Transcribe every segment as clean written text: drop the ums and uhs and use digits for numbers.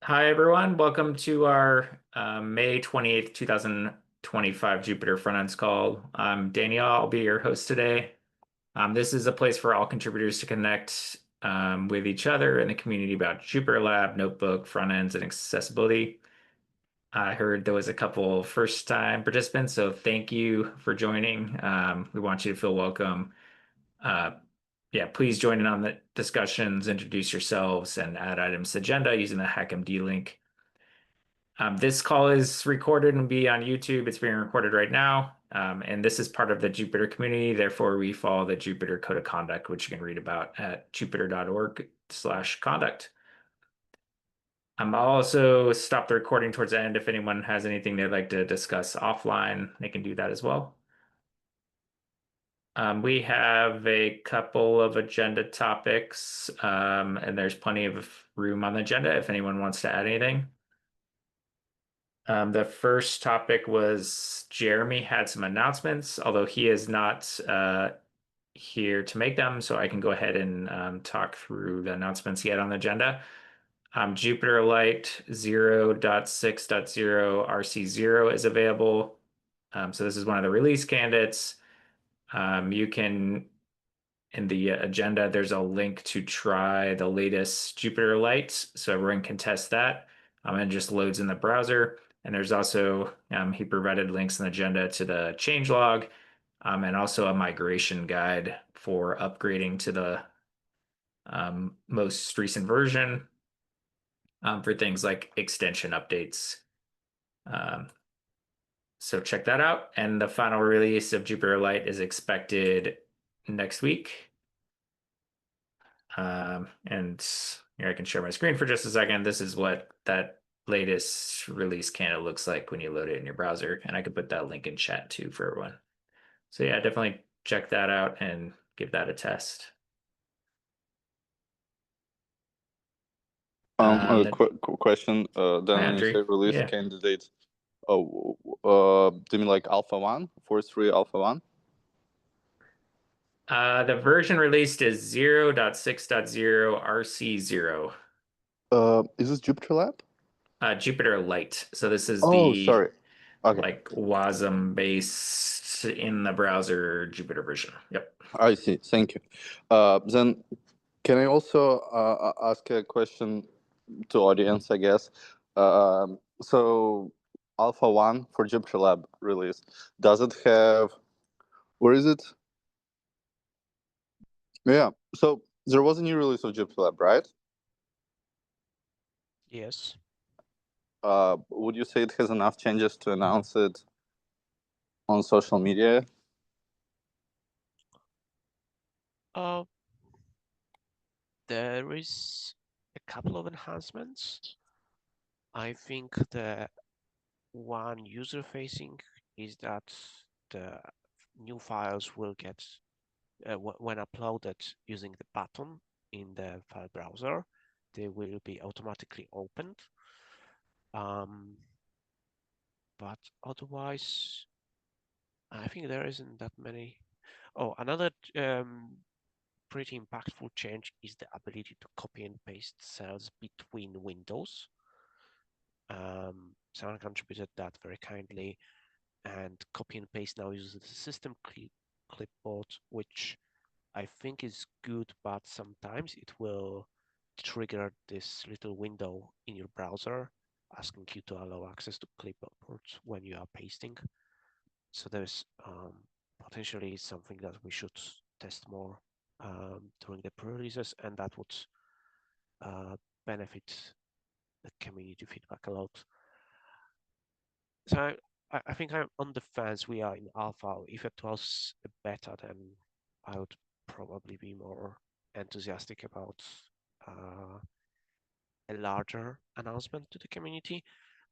Hi, everyone. Welcome to our May 28th, 2025 Jupyter Frontends call. I'm Daniel. I'll be your host today. This is a place for all contributors to connect with each other in the community about JupyterLab, Notebook, frontends, and accessibility. I heard there was a couple first-time participants, so thank you for joining. We want you to feel welcome. Uh, yeah, please join in on the discussions, introduce yourselves, and add items to the agenda using the HackMD link. This call is recorded and will be on YouTube. It's being recorded right now. And this is part of the Jupyter community. Therefore, we follow the Jupyter Code of Conduct, which you can read about at jupyter.org/conduct. I'll also stop the recording towards the end. If anyone has anything they'd like to discuss offline, they can do that as well. We have a couple of agenda topics, and there's plenty of room on the agenda if anyone wants to add anything. The first topic was Jeremy had some announcements, although he is not here to make them, so I can go ahead and talk through the announcements he had on the agenda. JupyterLite 0.6.0 RC0 is available. So this is one of the release candidates. You can, in the agenda, there's a link to try the latest JupyterLite, so everyone can test that. And it just loads in the browser. And there's also, he provided links in the agenda to the changelog and also a migration guide for upgrading to the most recent version for things like extension updates. So check that out. And the final release of JupyterLite is expected next week. And here I can share my screen for just a second. This is what that latest release candidate looks like when you load it in your browser. And I could put that link in chat too for everyone. So yeah, definitely check that out and give that a test. A question. Then Hi, when you say Andre. release Yeah. candidate, do you mean like Alpha 1, 4.3 Alpha 1? The version released is 0.6.0 RC0. Is this JupyterLab? JupyterLite. So this is Oh, the sorry. Okay, like WASM based in the browser Jupyter version. Yep. I see. Thank you. Then can I also ask a question to audience, I guess? So Alpha 1 for JupyterLab release, does it have, where is it? Yeah, so there was a new release of JupyterLab, right? Yes. Would you say it has enough changes to announce it on social media? There is a couple of enhancements. I think the one user-facing is that the new files will get, when uploaded using the button in the file browser, they will be automatically opened. But otherwise, I think there isn't that many. Oh, another pretty impactful change is the ability to copy and paste cells between windows. Someone contributed that very kindly, and copy and paste now uses the system clipboard, which I think is good, but sometimes it will trigger this little window in your browser asking you to allow access to clipboard when you are pasting. So there's potentially something that we should test more during the pre-releases, and that would benefit the community feedback a lot. So I think I'm on the fence. We are in alpha. If it was a beta, then I would probably be more enthusiastic about a larger announcement to the community,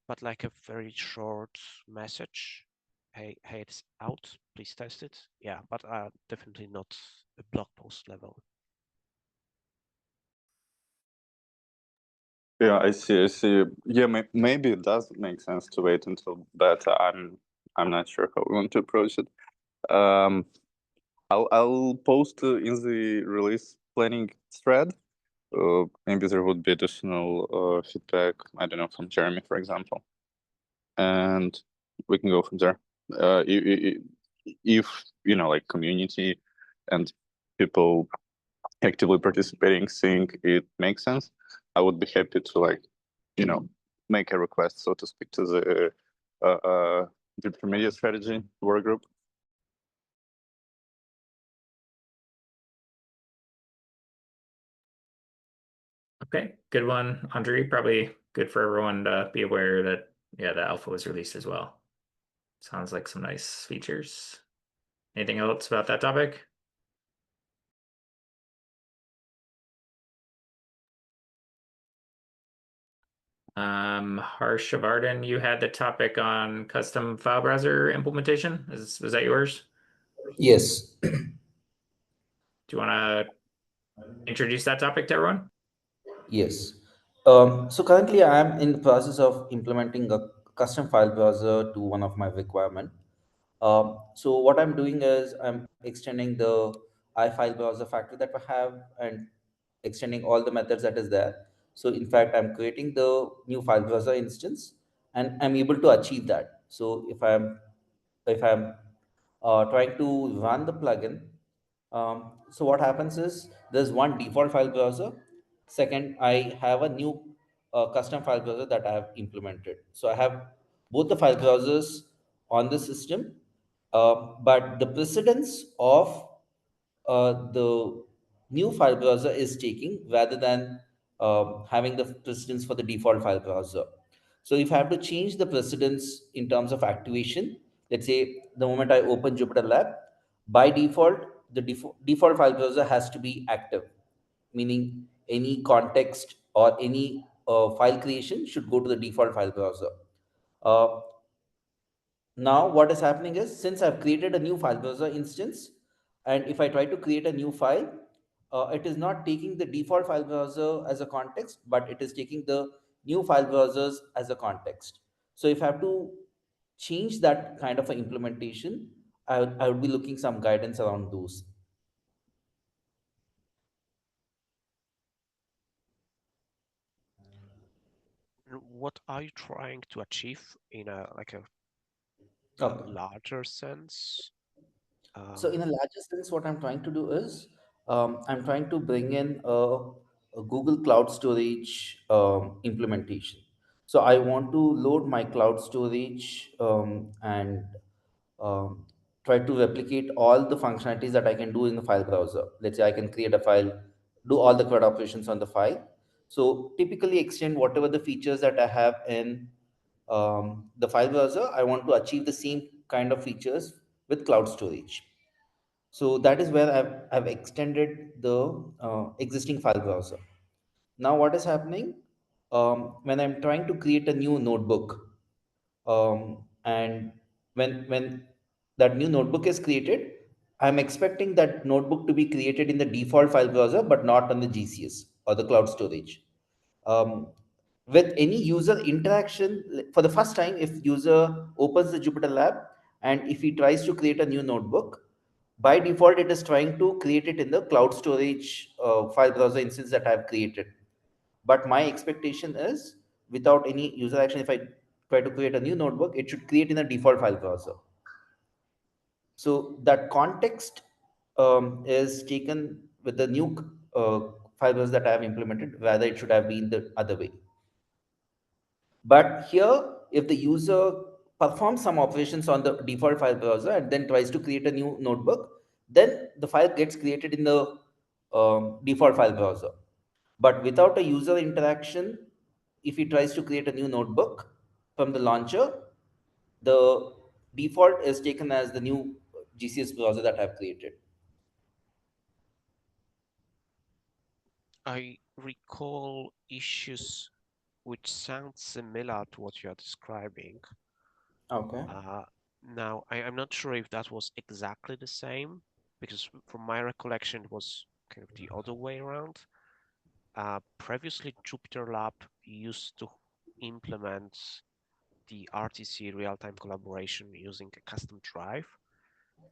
but like a very short message. Hey, it's out. Please test it. Yeah, but definitely not a blog post level. Yeah, I see. Yeah, maybe it does make sense to wait until beta. I'm not sure how we want to approach it. I'll post in the release planning thread maybe there would be additional feedback, I don't know, from Jeremy, for example, and we can go from there. If like community and people actively participating think it makes sense, I would be happy to make a request, so to speak, to the Jupyter Media Strategy work group. Okay, good one, Andre. Probably good for everyone to be aware that, yeah, the alpha was released as well. Sounds like some nice features. Anything else about that topic? Harshavardhan, you had the topic on custom file browser implementation. Was that yours? Yes. Do you want to introduce that topic to everyone? Yes. So currently I am in the process of implementing a custom file browser to one of my requirement. So what I'm doing is I'm extending the iFile browser factory that we have and extending all the methods that is there. So in fact, I'm creating the new file browser instance and I'm able to achieve that. So if I'm trying to run the plugin, so what happens is there's one default file browser. Second, I have a new custom file browser that I have implemented. So I have both the file browsers on the system, but the precedence of the new file browser is taking rather than having the precedence for the default file browser. So if I have to change the precedence in terms of activation, let's say the moment I open JupyterLab, by default, the default file browser has to be active, meaning any context or any file creation should go to the default file browser. Uh, Now what is happening is, since I've created a new file browser instance, and if I try to create a new file, it is not taking the default file browser as a context, but it is taking the new file browsers as a context. So if I have to change that kind of an implementation, I would be looking some guidance around those. What are you trying to achieve in a Okay. larger sense? So in a larger sense, what I'm trying to do is I'm trying to bring in a Google Cloud Storage implementation. So I want to load my cloud storage and um, try to replicate all the functionalities that I can do in the file browser. Let's say I can create a file, do all the CRUD operations on the file. So typically extend whatever the features that I have in the file browser. I want to achieve the same kind of features with cloud storage. So that is where I've extended the existing file browser. Now what is happening when I'm trying to create a new notebook, and when that new notebook is created, I'm expecting that notebook to be created in the default file browser, but not on the GCS or the cloud storage. Um, with any user interaction, for the first time, if user opens the JupyterLab and if he tries to create a new notebook, by default, it is trying to create it in the cloud storage file browser instance that I've created. But my expectation is, without any user action, if I try to create a new notebook, it should create in the default file browser. So that context is taken with the new file browser that I have implemented, rather it should have been the other way. But here, if the user performs some operations on the default file browser and then tries to create a new notebook, then the file gets created in the default file browser. But without a user interaction, if he tries to create a new notebook from the launcher, the default is taken as the new GCS browser that I've created. I recall issues which sound similar to what you are describing. Okay. Now, I'm not sure if that was exactly the same, because from my recollection, it was kind of the other way around. Previously, JupyterLab used to implement the RTC real-time collaboration using a custom drive,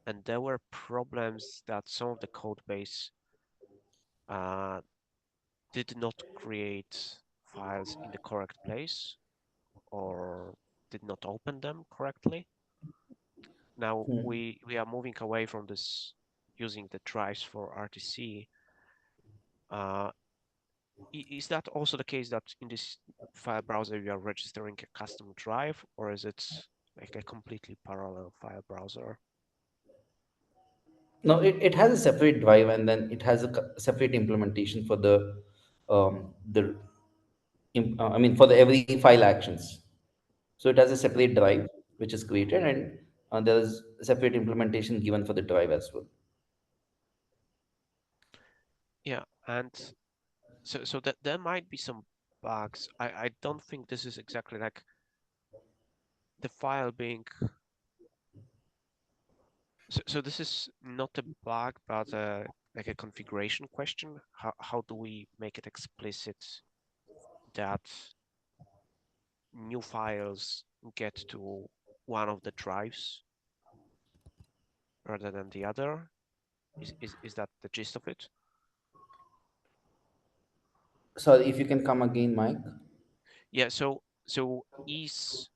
and there were problems that some of the code base did not create files in the correct place or did not open them correctly. Now we are moving away from this using the drives for RTC. Is that also the case that in this file browser you are registering a custom drive, or is it like a completely parallel file browser? No, it has a separate drive, and then it has a separate implementation for the I mean for the every file actions. So it has a separate drive which is created, and there is a separate implementation given for the drive as well. Yeah, and so that there might be some bugs. I don't think this is exactly like the file being. So this is not a bug, but like a configuration question. How do we make it explicit that new files get to one of the drives rather than the other? Is that the gist of it? Sorry, if you can come again, Mike. Yeah. So is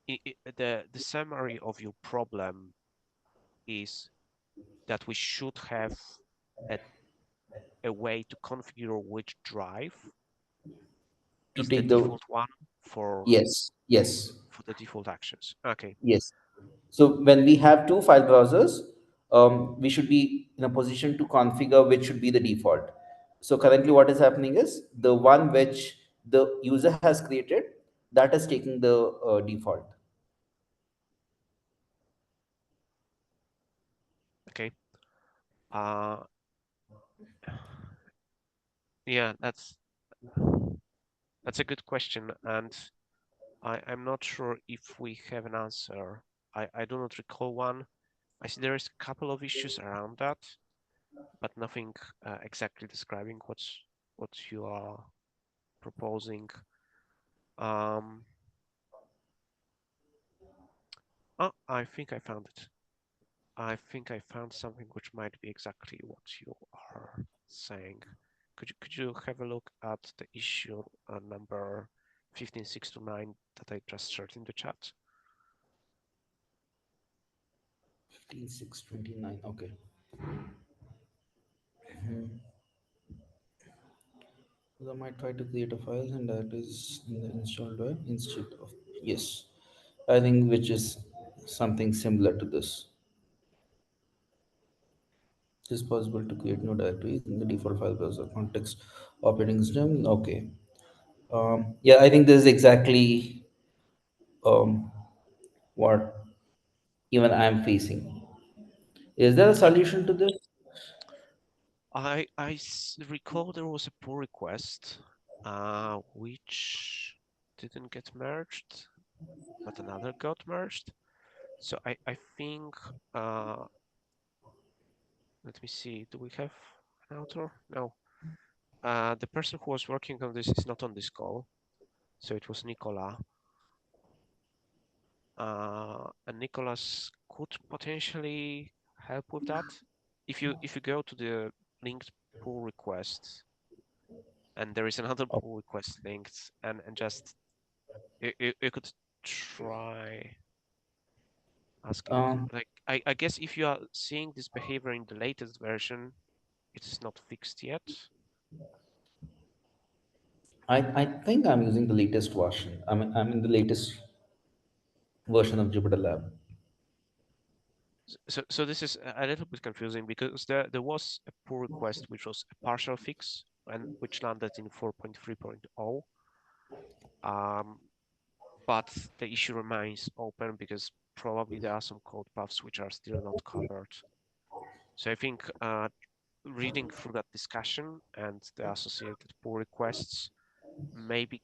the summary of your problem is that we should have a a way to configure which drive To is the take the default one for yes, the default actions. Okay. yes. So when we have two file browsers, we should be in a position to configure which should be the default. So currently what is happening is the one which the user has created, that is taking the default. Okay. Yeah, that's a good question, and I'm not sure if we have an answer. I do not recall one. I see there is a couple of issues around that, but nothing exactly describing what you are proposing. Oh, I think I found it. I think I found something which might be exactly what you are saying. Could you have a look at the issue number 15629 that I just shared in the chat? 15629. Okay. So I might try to create a file, and that is in the install drive instead of yes. I think which is something similar to this. It is possible to create new directories in the default file browser context operating system. Okay. Yeah, I think this is exactly um, what even I'm facing. Is there a solution to this? Recall there was a pull request which didn't get merged, but another got merged. So I think let me see, do we have an author? No. The person who was working on this is not on this call, so it was Nicola. And Nicholas could potentially help with that. If you go to the linked pull request, and there is another pull request linked, and just you could try asking. Um, Like I guess if you are seeing this behavior in the latest version, it is not fixed yet. I think I'm using the latest version. I'm in the latest version of JupyterLab. So this is a little bit confusing because there was a pull request which was a partial fix and which landed in 4.3.0. But the issue remains open because probably there are some code paths which are still not covered. So I think reading through that discussion and the associated pull requests maybe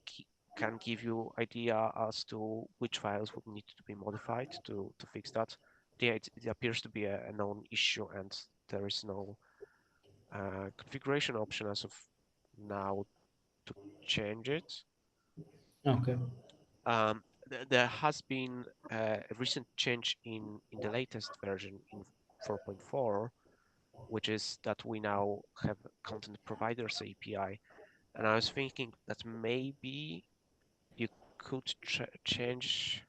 can give you idea as to which files would need to be modified to fix that. Yeah, it appears to be a known issue, and there is no configuration option as of now to change it. Okay. There has been a recent change in the latest version in 4.4, which is that we now have content providers API. And I was thinking that maybe you could change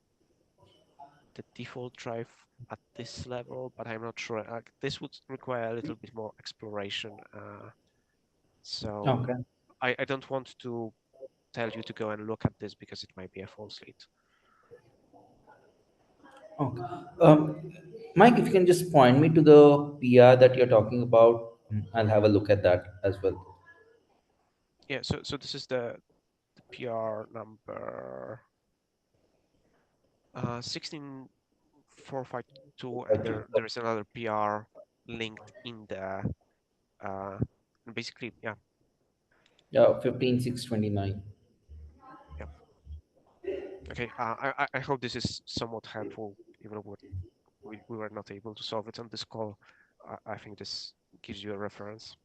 the default drive at this level, but I'm not sure. This would require a little bit more exploration. So Okay. I don't want to tell you to go and look at this because it might be a false lead. Okay. Mike, if you can just point me to the PR that you're talking about, I'll have a look at that as well. Yeah, so this is the PR number 16452, and there is another PR linked in the basically, yeah. Yeah, 15629. Yeah. Okay. I hope this is somewhat helpful, even though we were not able to solve it on this call. I think this gives you a reference.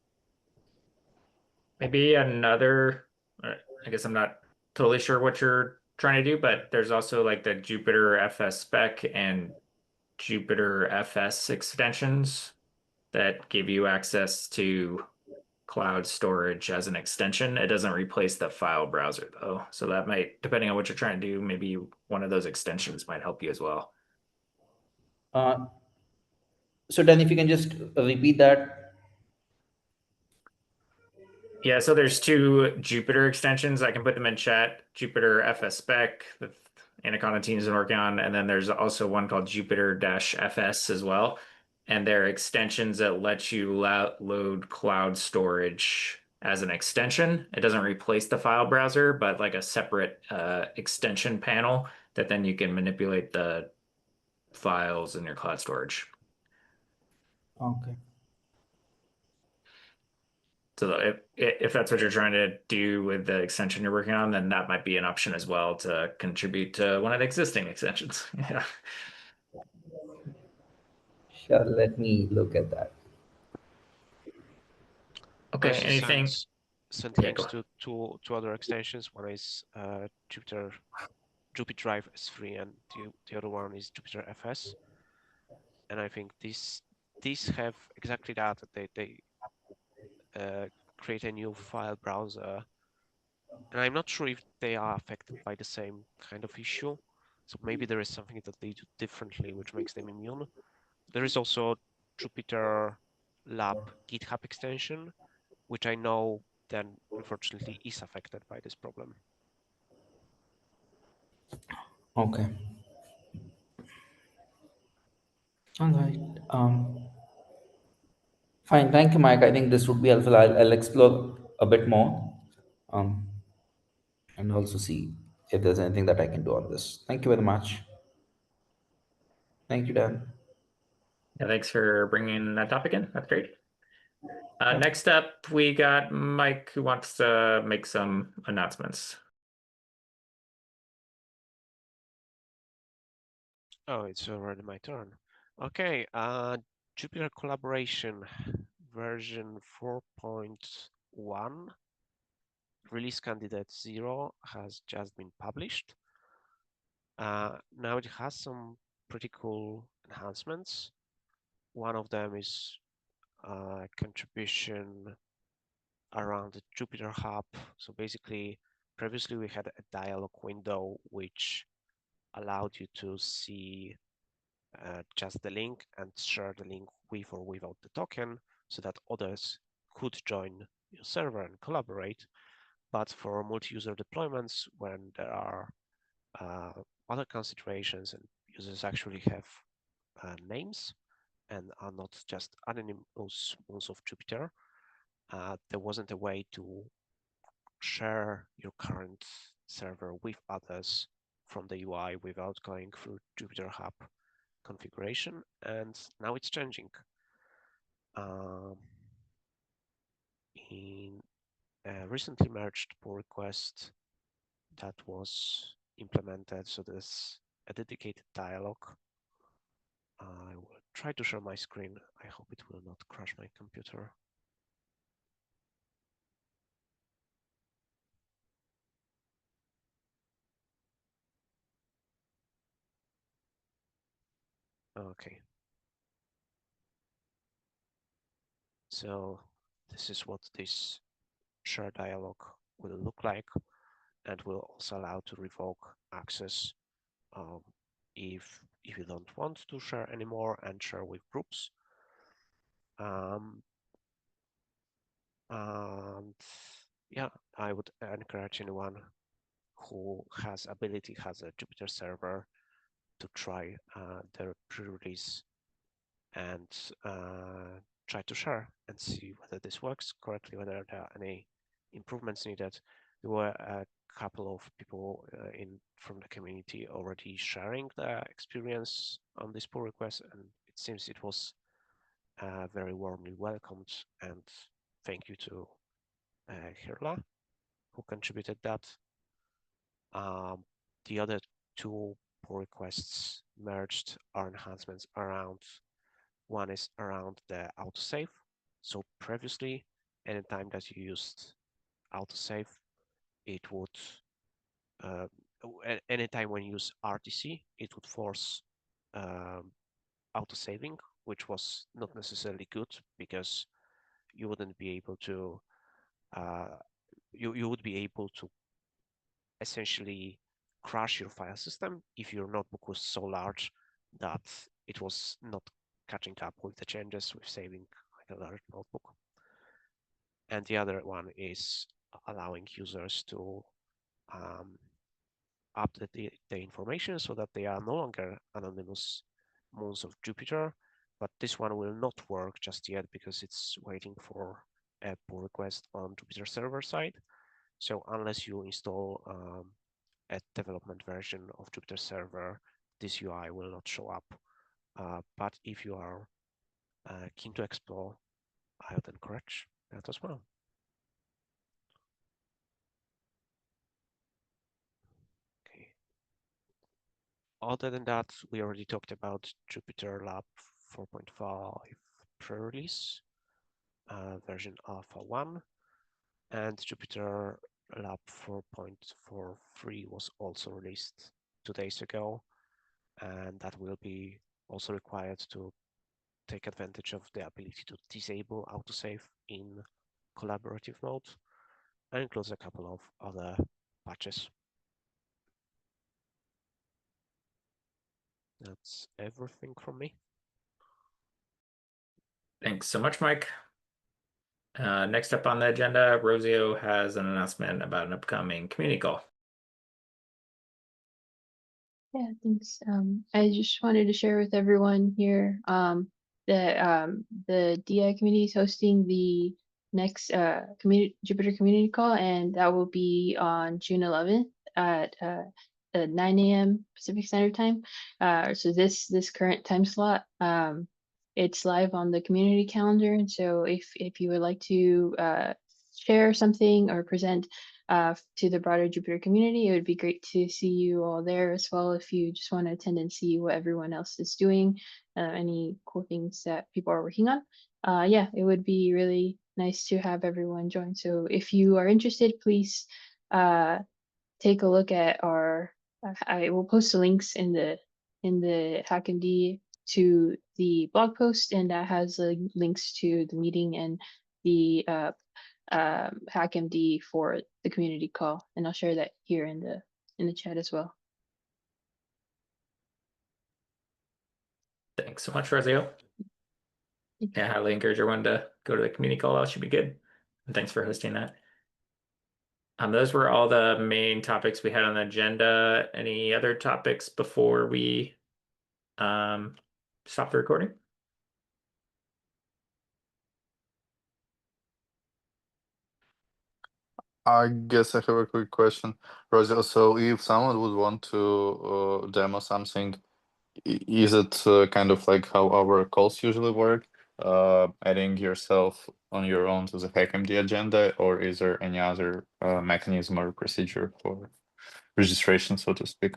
Maybe another, I guess I'm not totally sure what you're trying to do, but there's also like the Jupyter FS spec and Jupyter FS extensions that give you access to cloud storage as an extension. It doesn't replace the file browser though. So that might, depending on what you're trying to do, maybe one of those extensions might help you as well. So then if you can just repeat that. Yeah, so there's two Jupyter extensions. I can put them in chat. Jupyter FS spec that Anaconda team is working on, and then there's also one called Jupyter-FS as well. And they're extensions that let you load cloud storage as an extension. It doesn't replace the file browser, but like a separate extension panel that then you can manipulate the files in your cloud storage. Okay. So if that's what you're trying to do with the extension you're working on, then that might be an option as well to contribute to one of the existing extensions. Yeah. Sure, let me look at that. Okay. Also Anything? send Yeah, links go. to other extensions. One is Jupyter Drive S3, and the other one is Jupyter FS. And I think these have exactly that. They create a new file browser, and I'm not sure if they are affected by the same kind of issue. So maybe there is something that they do differently, which makes them immune. There is also JupyterLab GitHub extension, which I know then unfortunately is affected by this problem. Okay. All right. Fine. Thank you, Mike. I think this would be helpful. I'll explore a bit more, um, and also see if there's anything that I can do on this. Thank you very much. Thank you, Dan. Yeah, thanks for bringing that topic in. That's great. Yep. Next up, we got Mike who wants to make some announcements. Oh, it's already my turn. Okay, Jupyter Collaboration version 4.1, release candidate 0 has just been published. Now it has some pretty cool enhancements. One of them is contribution around the Jupyter Hub. So basically, previously we had a dialog window which allowed you to see just the link and share the link with or without the token so that others could join your server and collaborate. But for multi-user deployments, when there are other considerations and users actually have names and are not just anonymous ones of Jupyter, there wasn't a way to share your current server with others from the UI without going through Jupyter Hub configuration, and now it's changing. In a recently merged pull request that was implemented, so there's a dedicated dialog. I will try to share my screen. I hope it will not crash my computer. Okay. So this is what this share dialog will look like, and will also allow to revoke access if you don't want to share anymore and share with groups. And yeah, I would encourage anyone who has a Jupyter server to try their pre-release and try to share and see whether this works correctly, whether there are any improvements needed. There were a couple of people from the community already sharing their experience on this pull request, and it seems it was very warmly welcomed. And thank you to Hirla, who contributed that. The other two pull requests merged our enhancements around. One is around the autosave. So previously, anytime that you used autosave, it would anytime when you use RTC, it would force autosaving, which was not necessarily good because you wouldn't be able to you would be able to essentially crash your file system if your notebook was so large that it was not catching up with the changes with saving like a large notebook. And the other one is allowing users to update the information so that they are no longer anonymous moons of Jupyter. But this one will not work just yet because it's waiting for a pull request on Jupyter server side. So unless you install a development version of Jupyter server, this UI will not show up. But if you are keen to explore, I would encourage that as well. Okay. Other than that, we already talked about JupyterLab 4.5 pre-release, version alpha 1, and JupyterLab 4.43 was also released 2 days ago, and that will be also required to take advantage of the ability to disable autosave in collaborative mode, and includes a couple of other patches. That's everything from me. Thanks so much, Mike. Next up on the agenda, Rosio has an announcement about an upcoming community call. Yeah, thanks. I just wanted to share with everyone here that the DI community is hosting the next Jupyter community call, and that will be on June 11th at 9 a.m. Pacific Standard Time. So this current time slot, it's live on the community calendar. And so if you would like to share something or present to the broader Jupyter community, it would be great to see you all there as well. If you just want to attend and see what everyone else is doing, any cool things that people are working on. Yeah, it would be really nice to have everyone join. So if you are interested, please take a look at our, I will post the links in the HackMD to the blog post, and that has links to the meeting and the HackMD for the community call, and I'll share that here in the chat as well. Thanks so much, Rosio. Yeah, I highly encourage everyone to go to the community call. That should be good. And thanks for hosting that. Those were all the main topics we had on the agenda. Any other topics before we stop the recording? I guess I have a quick question, Rosie. So if someone would want to demo something, is it kind of like how our calls usually work, adding yourself on your own to the HackMD agenda, or is there any other mechanism or procedure for registration, so to speak?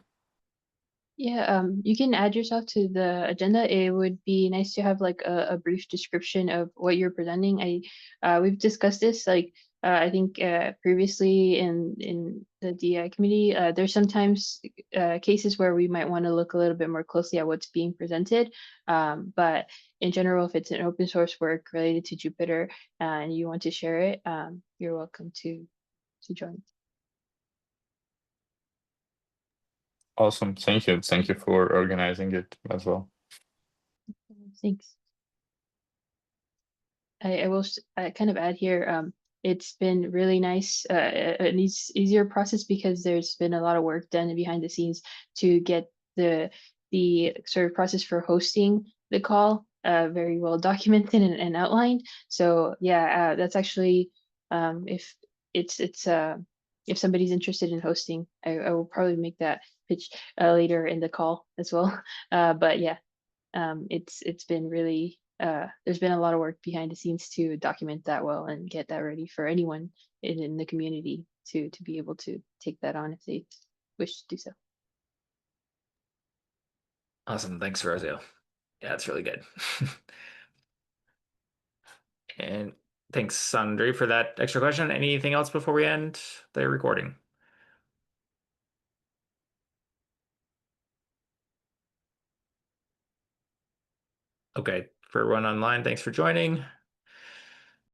Yeah, you can add yourself to the agenda. It would be nice to have like a brief description of what you're presenting. We've discussed this, like I think previously in the DI community, there's sometimes cases where we might want to look a little bit more closely at what's being presented. But in general, if it's an open source work related to Jupyter and you want to share it, you're welcome to join. Awesome. Thank you. Thank you for organizing it as well. Thanks. I will kind of add here, it's been really nice, an easier process because there's been a lot of work done behind the scenes to get the sort of process for hosting the call very well documented and outlined. So yeah, that's actually if if somebody's interested in hosting, I will probably make that pitch later in the call as well. But yeah, it's been really there's been a lot of work behind the scenes to document that well and get that ready for anyone in the community to be able to take that on if they wish to do so. Awesome. Thanks, Rosio. Yeah, it's really good. And thanks, Sandri, for that extra question. Anything else before we end the recording? Okay, for everyone online, thanks for joining.